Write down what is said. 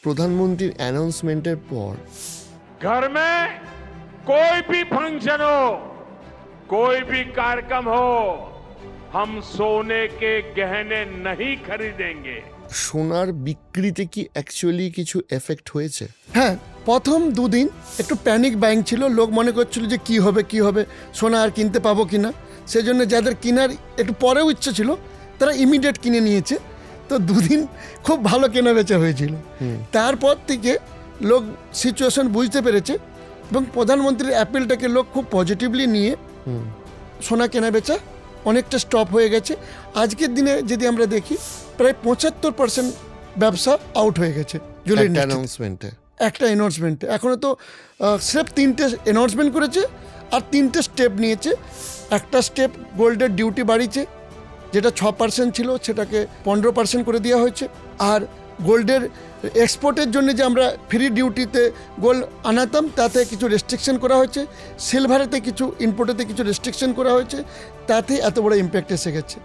প্রধানমন্ত্রীর অ্যানাউন্সমেন্টের পর घर में कोई भी फंक्शन हो, कोई भी कार्यक्रम हो, हम सोने के गहने नहीं खरीदेंगे। সোনার বিক্রিতে কি অ্যাকচুয়ালি কিছু এফেক্ট হয়েছে? হ্যাঁ, প্রথম দুদিন একটু প্যানিক বাইং ছিল, লোক মনে করছিল যে কি হবে সোনা আর কিনতে পাবো কিনা। সেজন্য যাদের কেনার একটু পরেও ইচ্ছে ছিল তারা ইমিডিয়েট কিনে নিয়েছে। তো দুদিন খুব ভালো কেনা বেচা হয়েছিল। তারপর থেকে লোক সিচুয়েশন বুঝতে পেরেছে এবং প্রধানমন্ত্রীর অ্যাপিলটাকে লোক খুব পজিটিভলি নিয়ে সোনা কেনা বেচা অনেকটা স্টপ হয়ে গেছে। আজকের দিনে যদি আমরা দেখি প্রায় 75% ব্যবসা আউট হয়ে গেছে জুলাই অ্যানাউন্সমেন্টে। একটা অ্যানাউন্সমেন্টে। এখনও তো স্রেফ 3টে অ্যানাউন্সমেন্ট করেছে আর 3টে স্টেপ নিয়েছে। একটা স্টেপ গোল্ডের ডিউটি বাড়িয়েছে, যেটা 6% ছিল সেটাকে 15% করে দেওয়া হয়েছে। আর গোল্ডের এক্সপোর্টের জন্য যে আমরা ফ্রি ডিউটিতে গোল্ড আনাতাম তাতে কিছু রেস্ট্রিকশন করা হয়েছে। সিলভারেতে কিছু, ইম্পোর্টেতে কিছু রেস্ট্রিকশন করা হয়েছে। তাতে এত বড় ইম্প্যাক্ট এসে গেছে।